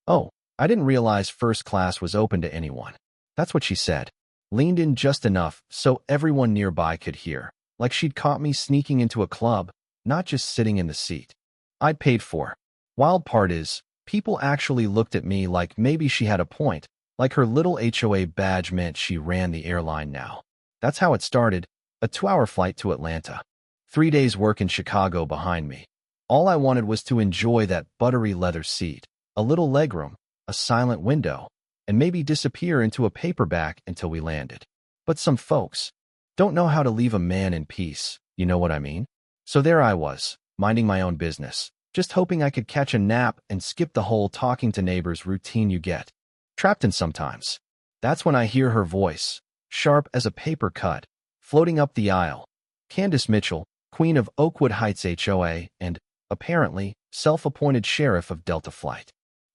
Oh, I didn't realize first class was open to anyone. That's what she said. Leaned in just enough so everyone nearby could hear, like she'd caught me sneaking into a club, not just sitting in the seat I'd paid for. Wild part is, people actually looked at me like maybe she had a point, like her little HOA badge meant she ran the airline now. That's how it started, a 2-hour flight to Atlanta. 3 days work in Chicago behind me. All I wanted was to enjoy that buttery leather seat, a little legroom, a silent window, and maybe disappear into a paperback until we landed. But some folks don't know how to leave a man in peace, you know what I mean? So there I was, minding my own business, just hoping I could catch a nap and skip the whole talking to neighbors routine you get trapped in sometimes. That's when I hear her voice, sharp as a paper cut, floating up the aisle. Candace Mitchell, Queen of Oakwood Heights HOA and, apparently, self-appointed sheriff of Delta Flight.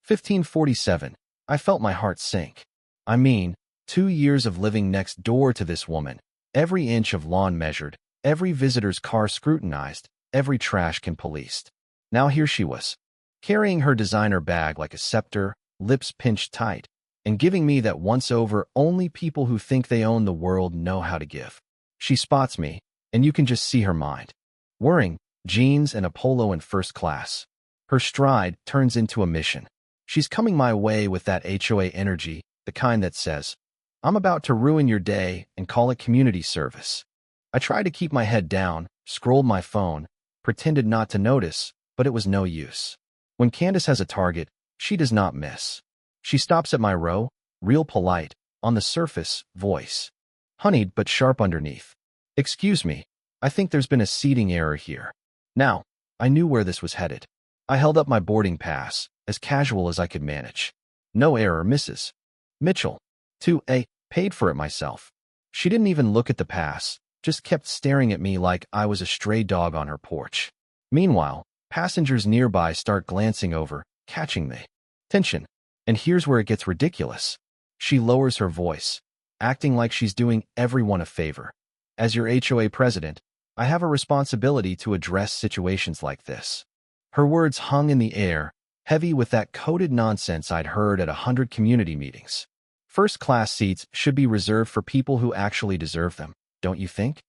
1547. I felt my heart sink. I mean, 2 years of living next door to this woman, every inch of lawn measured, every visitor's car scrutinized, every trash can policed. Now here she was, carrying her designer bag like a scepter, lips pinched tight, and giving me that once-over only people who think they own the world know how to give. She spots me, and you can just see her mind. Wearing jeans and a polo in first class. Her stride turns into a mission. She's coming my way with that HOA energy, the kind that says, I'm about to ruin your day and call it community service. I tried to keep my head down, scrolled my phone, pretended not to notice, but it was no use. When Candace has a target, she does not miss. She stops at my row, real polite, on the surface, voice honeyed but sharp underneath. Excuse me, I think there's been a seating error here. Now, I knew where this was headed. I held up my boarding pass, as casual as I could manage. No error, Mrs. Mitchell. 2A, paid for it myself. She didn't even look at the pass, just kept staring at me like I was a stray dog on her porch. Meanwhile, passengers nearby start glancing over, catching the tension. And here's where it gets ridiculous. She lowers her voice, acting like she's doing everyone a favor. As your HOA president, I have a responsibility to address situations like this. Her words hung in the air, heavy with that coded nonsense I'd heard at 100 community meetings. First-class seats should be reserved for people who actually deserve them, don't you think?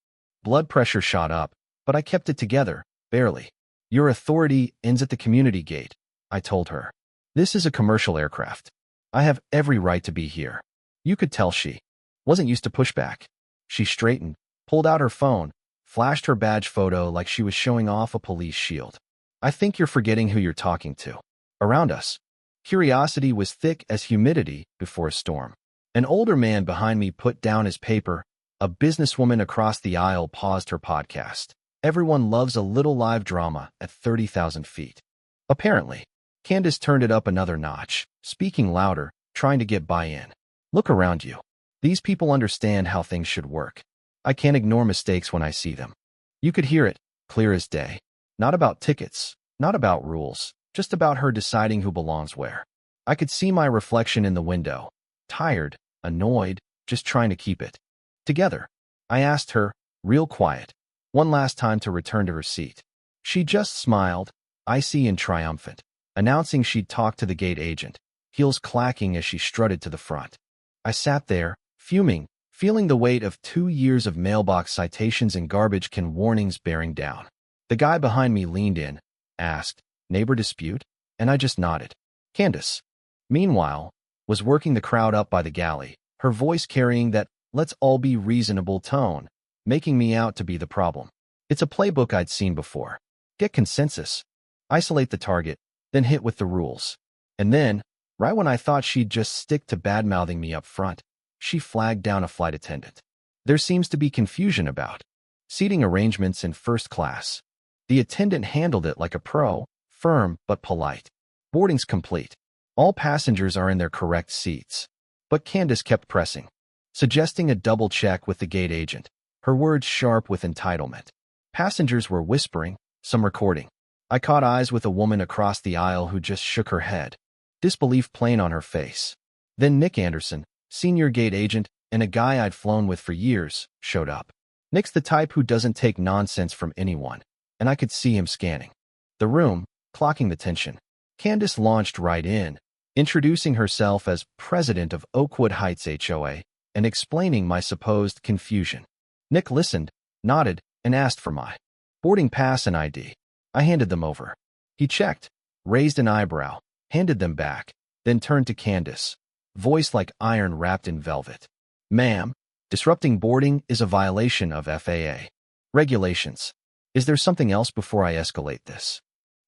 Blood pressure shot up, but I kept it together, barely. Your authority ends at the community gate, I told her. This is a commercial aircraft. I have every right to be here. You could tell she wasn't used to pushback. She straightened, pulled out her phone, flashed her badge photo like she was showing off a police shield. I think you're forgetting who you're talking to. Around us, curiosity was thick as humidity before a storm. An older man behind me put down his paper. A businesswoman across the aisle paused her podcast. Everyone loves a little live drama at 30,000 feet. Apparently, Candace turned it up another notch, speaking louder, trying to get buy-in. Look around you. These people understand how things should work. I can't ignore mistakes when I see them. You could hear it, clear as day. Not about tickets, not about rules, just about her deciding who belongs where. I could see my reflection in the window, tired, annoyed, just trying to keep it together. I asked her, real quiet, one last time to return to her seat. She just smiled, icy and triumphant, announcing she'd talk to the gate agent, heels clacking as she strutted to the front. I sat there, fuming, feeling the weight of 2 years of mailbox citations and garbage can warnings bearing down. The guy behind me leaned in, asked, neighbor dispute? And I just nodded. Candace, meanwhile, was working the crowd up by the galley, her voice carrying that let's all be reasonable tone, making me out to be the problem. It's a playbook I'd seen before. Get consensus, isolate the target, then hit with the rules. And then, right when I thought she'd just stick to bad-mouthing me up front, she flagged down a flight attendant. There seems to be confusion about seating arrangements in first class. The attendant handled it like a pro, firm but polite. Boarding's complete. All passengers are in their correct seats. But Candace kept pressing, suggesting a double check with the gate agent, her words sharp with entitlement. Passengers were whispering, some recording. I caught eyes with a woman across the aisle who just shook her head, disbelief plain on her face. Then Nick Anderson, senior gate agent, and a guy I'd flown with for years, showed up. Nick's the type who doesn't take nonsense from anyone, and I could see him scanning the room, clocking the tension. Candace launched right in, introducing herself as president of Oakwood Heights HOA and explaining my supposed confusion. Nick listened, nodded, and asked for my boarding pass and ID. I handed them over. He checked, raised an eyebrow, handed them back, then turned to Candace, voice like iron wrapped in velvet. Ma'am, disrupting boarding is a violation of FAA regulations. Is there something else before I escalate this?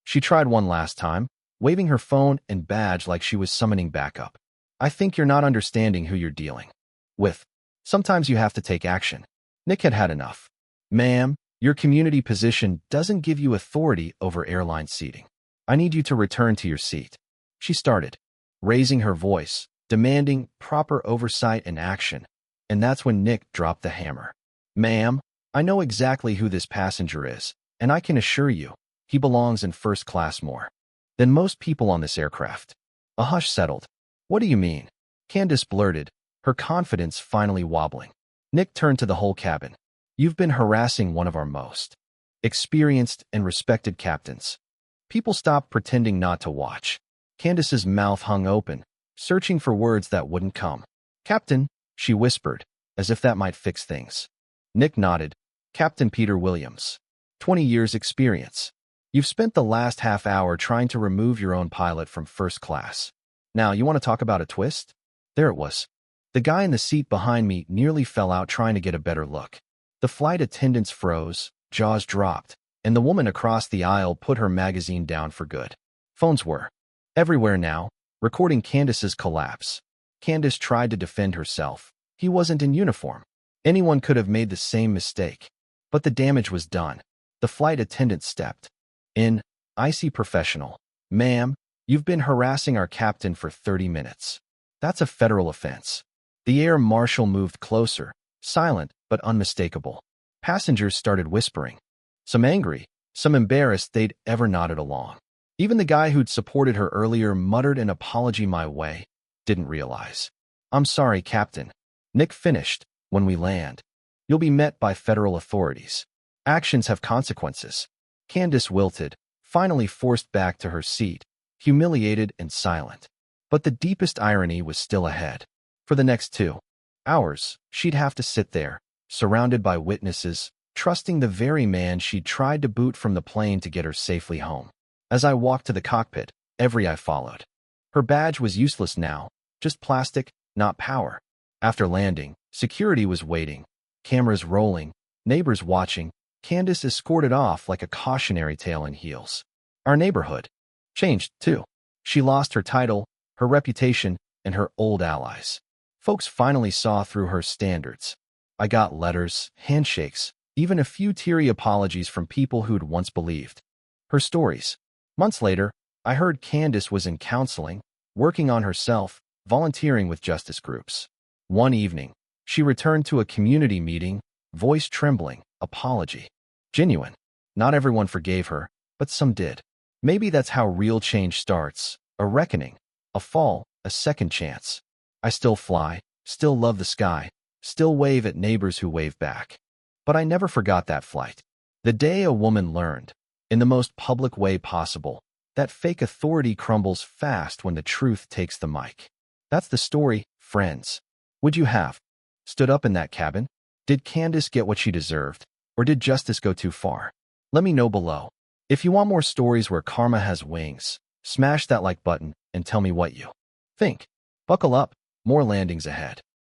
She tried one last time, waving her phone and badge like she was summoning backup. I think you're not understanding who you're dealing with. Sometimes you have to take action. Nick had had enough. Ma'am, your community position doesn't give you authority over airline seating. I need you to return to your seat. She started, raising her voice, demanding proper oversight and action. And that's when Nick dropped the hammer. Ma'am, I know exactly who this passenger is, and I can assure you, he belongs in first class more than most people on this aircraft. A hush settled. What do you mean? Candace blurted, her confidence finally wobbling. Nick turned to the whole cabin. You've been harassing one of our most experienced and respected captains. People stopped pretending not to watch. Candace's mouth hung open, searching for words that wouldn't come. Captain, she whispered, as if that might fix things. Nick nodded. Captain Peter Williams. 20 years experience. You've spent the last half hour trying to remove your own pilot from first class. Now, you want to talk about a twist? There it was. The guy in the seat behind me nearly fell out trying to get a better look. The flight attendants froze, jaws dropped, and the woman across the aisle put her magazine down for good. Phones were everywhere now, recording Candace's collapse. Candace tried to defend herself. He wasn't in uniform. Anyone could have made the same mistake. But the damage was done. The flight attendant stepped in, icy professional. Ma'am, you've been harassing our captain for 30 minutes. That's a federal offense. The air marshal moved closer, silent but unmistakable. Passengers started whispering. Some angry, some embarrassed they'd ever nodded along. Even the guy who'd supported her earlier muttered an apology my way. Didn't realize. I'm sorry, Captain. Nick finished. When we land, you'll be met by federal authorities. Actions have consequences. Candace wilted, finally forced back to her seat, humiliated and silent. But the deepest irony was still ahead. For the next 2 hours, she'd have to sit there, surrounded by witnesses, trusting the very man she'd tried to boot from the plane to get her safely home. As I walked to the cockpit, every eye followed. Her badge was useless now, just plastic, not power. After landing, security was waiting, cameras rolling, neighbors watching. Candace escorted off like a cautionary tale in heels. Our neighborhood changed, too. She lost her title, her reputation, and her old allies. Folks finally saw through her standards. I got letters, handshakes, even a few teary apologies from people who'd once believed her stories. Months later, I heard Candace was in counseling, working on herself, volunteering with justice groups. One evening, she returned to a community meeting, voice trembling, apology. Genuine. Not everyone forgave her, but some did. Maybe that's how real change starts, a reckoning, a fall, a second chance. I still fly, still love the sky, still wave at neighbors who wave back. But I never forgot that flight. The day a woman learned, in the most public way possible, that fake authority crumbles fast when the truth takes the mic. That's the story, friends. Would you have stood up in that cabin? Did Candace get what she deserved, or did justice go too far? Let me know below. If you want more stories where karma has wings, smash that like button and tell me what you think. Buckle up, more landings ahead.